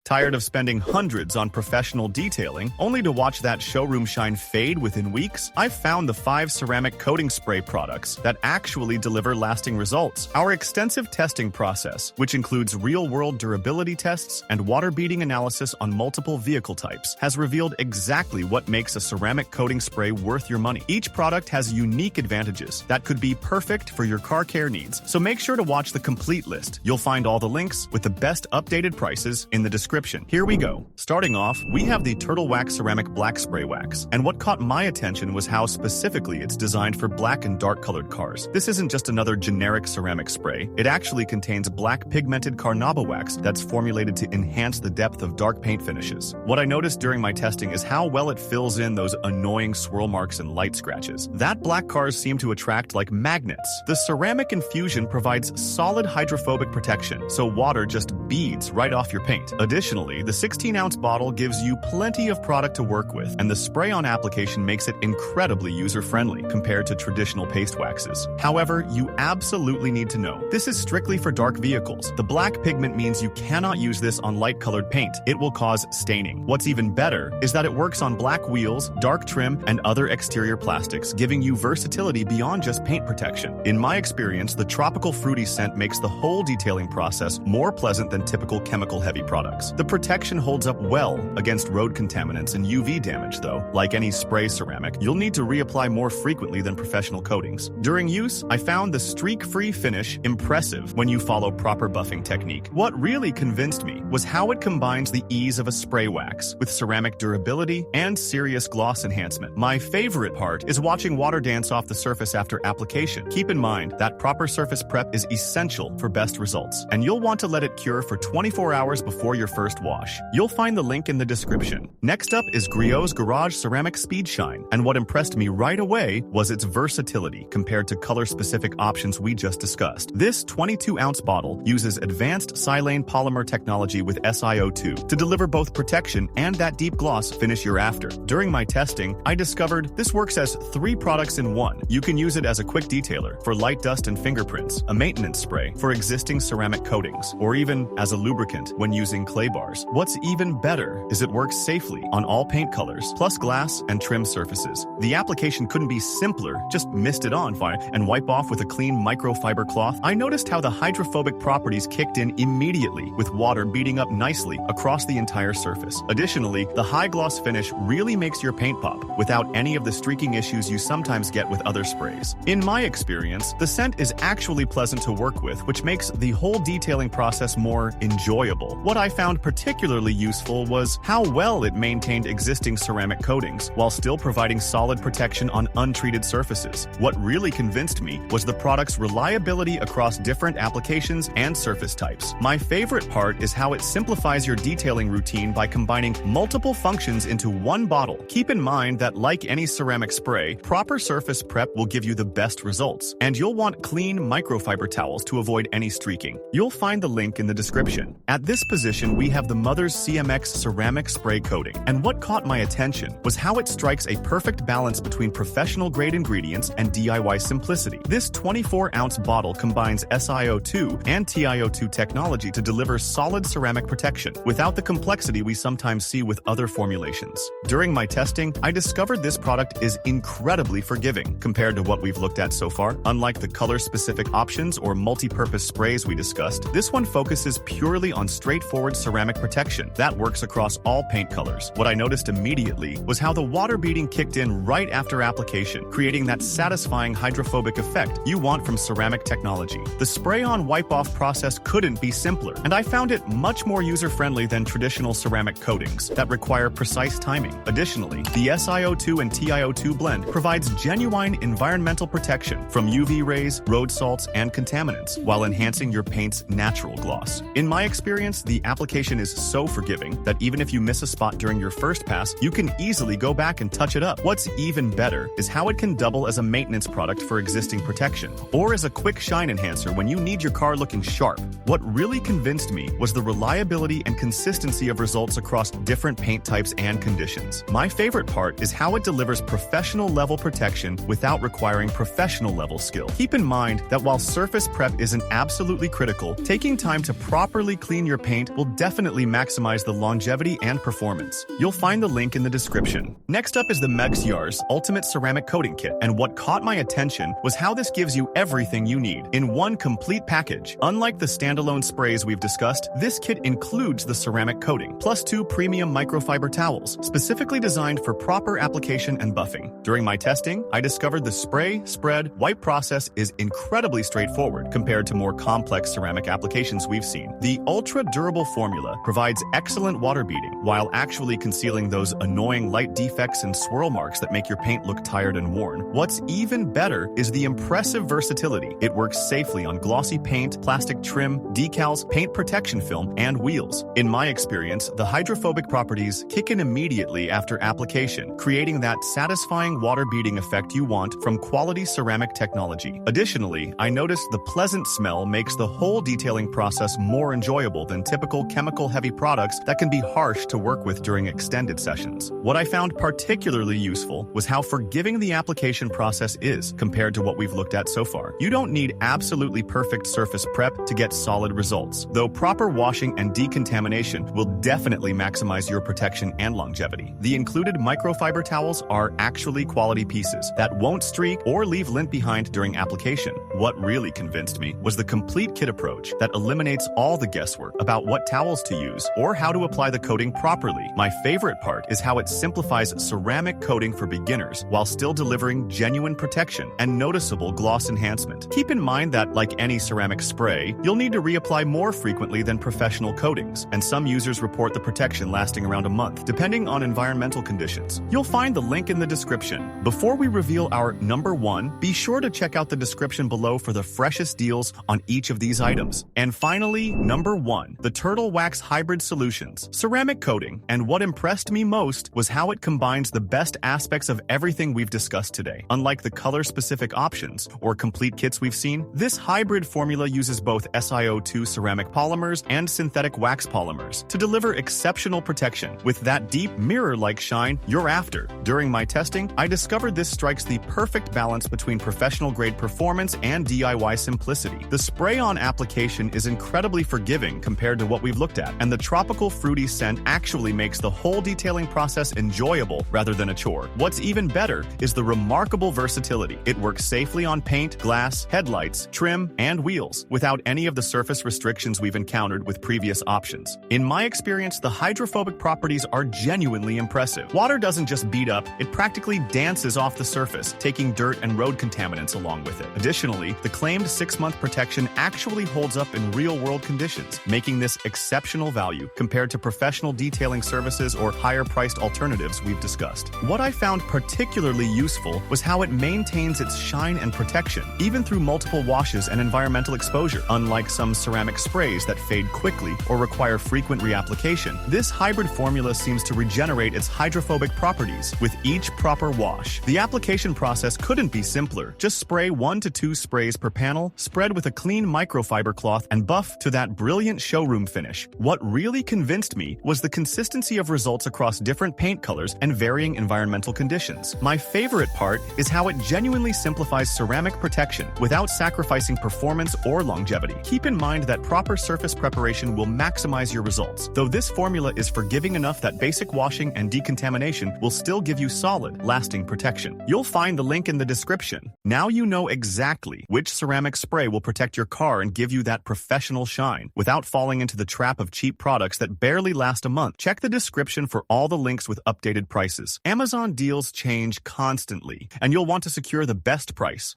Tired of spending hundreds on professional detailing, only to watch that showroom shine fade within weeks? I've found the 5 ceramic coating spray products that actually deliver lasting results. Our extensive testing process, which includes real-world durability tests and water-beating analysis on multiple vehicle types, has revealed exactly what makes a ceramic coating spray worth your money. Each product has unique advantages that could be perfect for your car care needs, so make sure to watch the complete list. You'll find all the links with the best updated prices in the description. Here we go. Starting off, we have the Turtle Wax Ceramic Black Spray Wax, and what caught my attention was how specifically it's designed for black and dark colored cars. This isn't just another generic ceramic spray. It actually contains black pigmented carnauba wax that's formulated to enhance the depth of dark paint finishes. What I noticed during my testing is how well it fills in those annoying swirl marks and light scratches. That black cars seem to attract like magnets. The ceramic infusion provides solid hydrophobic protection, so water just beads right off your paint. Additionally, the 16-ounce bottle gives you plenty of product to work with, and the spray-on application makes it incredibly user-friendly compared to traditional paste waxes. However, you absolutely need to know, this is strictly for dark vehicles. The black pigment means you cannot use this on light-colored paint. It will cause staining. What's even better is that it works on black wheels, dark trim, and other exterior plastics, giving you versatility beyond just paint protection. In my experience, the tropical fruity scent makes the whole detailing process more pleasant than typical chemical-heavy products. The protection holds up well against road contaminants and UV damage, though. Like any spray ceramic, you'll need to reapply more frequently than professional coatings. During use, I found the streak-free finish impressive when you follow proper buffing technique. What really convinced me was how it combines the ease of a spray wax with ceramic durability and serious gloss enhancement. My favorite part is watching water dance off the surface after application. Keep in mind that proper surface prep is essential for best results, and you'll want to let it cure for 24 hours before your first wash. You'll find the link in the description. Next up is Griot's Garage Ceramic Speed Shine, and what impressed me right away was its versatility compared to color-specific options we just discussed. This 22-ounce bottle uses advanced silane polymer technology with SiO2 to deliver both protection and that deep gloss finish you're after. During my testing, I discovered this works as 3 products in one. You can use it as a quick detailer for light dust and fingerprints, a maintenance spray for existing ceramic coatings, or even as a lubricant when using clay bars. What's even better is it works safely on all paint colors, plus glass and trim surfaces. The application couldn't be simpler. Just mist it on and wipe off with a clean microfiber cloth. I noticed how the hydrophobic properties kicked in immediately, with water beading up nicely across the entire surface. Additionally, the high gloss finish really makes your paint pop without any of the streaking issues you sometimes get with other sprays. In my experience, the scent is actually pleasant to work with, which makes the whole detailing process more enjoyable. What I found particularly useful was how well it maintained existing ceramic coatings while still providing solid protection on untreated surfaces. What really convinced me was the product's reliability across different applications and surface types. My favorite part is how it simplifies your detailing routine by combining multiple functions into one bottle. Keep in mind that, like any ceramic spray, proper surface prep will give you the best results, and you'll want clean microfiber towels to avoid any streaking. You'll find the link in the description. At this position, we have the Mother's CMX ceramic spray coating, and what caught my attention was how it strikes a perfect balance between professional-grade ingredients and DIY simplicity. This 24-ounce bottle combines SiO2 and TiO2 technology to deliver solid ceramic protection without the complexity we sometimes see with other formulations. During my testing, I discovered this product is incredibly forgiving compared to what we've looked at so far. Unlike the color-specific options or multi-purpose sprays we discussed, this one focuses purely on straightforward ceramic protection that works across all paint colors. What I noticed immediately was how the water beading kicked in right after application, creating that satisfying hydrophobic effect you want from ceramic technology. The spray-on wipe-off process couldn't be simpler, and I found it much more user-friendly than traditional ceramic coatings that require precise timing. Additionally, the SiO2 and TiO2 blend provides genuine environmental protection from UV rays, road salts, and contaminants, while enhancing your paint's natural gloss. In my experience, the application is so forgiving that even if you miss a spot during your first pass, you can easily go back and touch it up. What's even better is how it can double as a maintenance product for existing protection, or as a quick shine enhancer when you need your car looking sharp. What really convinced me was the reliability and consistency of results across different paint types and conditions. My favorite part is how it delivers professional-level protection without requiring professional-level skill. Keep in mind that while surface prep isn't absolutely critical, taking time to properly clean your paint will definitely definitely maximize the longevity and performance. You'll find the link in the description. Next up is the Meguiar's Ultimate Ceramic Coating Kit, and what caught my attention was how this gives you everything you need in one complete package. Unlike the standalone sprays we've discussed, this kit includes the ceramic coating, plus 2 premium microfiber towels, specifically designed for proper application and buffing. During my testing, I discovered the spray, spread, wipe process is incredibly straightforward compared to more complex ceramic applications we've seen. The ultra-durable formula provides excellent water beading while actually concealing those annoying light defects and swirl marks that make your paint look tired and worn. What's even better is the impressive versatility. It works safely on glossy paint, plastic trim, decals, paint protection film, and wheels. In my experience, the hydrophobic properties kick in immediately after application, creating that satisfying water beading effect you want from quality ceramic technology. Additionally, I noticed the pleasant smell makes the whole detailing process more enjoyable than typical chemical-heavy products that can be harsh to work with during extended sessions. What I found particularly useful was how forgiving the application process is compared to what we've looked at so far. You don't need absolutely perfect surface prep to get solid results, though proper washing and decontamination will definitely maximize your protection and longevity. The included microfiber towels are actually quality pieces that won't streak or leave lint behind during application. What really convinced me was the complete kit approach that eliminates all the guesswork about what towels to use or how to apply the coating properly. My favorite part is how it simplifies ceramic coating for beginners while still delivering genuine protection and noticeable gloss enhancement. Keep in mind that, like any ceramic spray, you'll need to reapply more frequently than professional coatings, and some users report the protection lasting around a month, depending on environmental conditions. You'll find the link in the description. Before we reveal our number 1, be sure to check out the description below for the freshest deals on each of these items. And finally, number 1, the Turtle Wax Hybrid Solutions Ceramic Coating. And what impressed me most was how it combines the best aspects of everything we've discussed today. Unlike the color-specific options or complete kits we've seen, this hybrid formula uses both SiO2 ceramic polymers and synthetic wax polymers to deliver exceptional protection with that deep mirror-like shine you're after. During my testing, I discovered this strikes the perfect balance between professional-grade performance and DIY simplicity. The spray-on application is incredibly forgiving compared to what we've looked at, and the tropical fruity scent actually makes the whole detailing process enjoyable rather than a chore. What's even better is the remarkable versatility. It works safely on paint, glass, headlights, trim, and wheels without any of the surface restrictions we've encountered with previous options. In my experience, the hydrophobic properties are genuinely impressive. Water doesn't just bead up, it practically dances off the surface, taking dirt and road contaminants along with it. Additionally, the claimed 6-month protection actually holds up in real-world conditions, making this exceptional value compared to professional detailing services or higher-priced alternatives we've discussed. What I found particularly useful was how it maintains its shine and protection, even through multiple washes and environmental exposure. Unlike some ceramic sprays that fade quickly or require frequent reapplication, this hybrid formula seems to regenerate its hydrophobic properties with each proper wash. The application process couldn't be simpler. Just spray 1 to 2 sprays per panel, spread with a clean microfiber cloth, and buff to that brilliant showroom finish. What really convinced me was the consistency of results across different paint colors and varying environmental conditions. My favorite part is how it genuinely simplifies ceramic protection without sacrificing performance or longevity. Keep in mind that proper surface preparation will maximize your results, though this formula is forgiving enough that basic washing and decontamination will still give you solid, lasting protection. You'll find the link in the description. Now you know exactly which ceramic spray will protect your car and give you that professional shine without falling into the trap of cheap products that barely last a month. Check the description for all the links with updated prices. Amazon deals change constantly, and you'll want to secure the best price.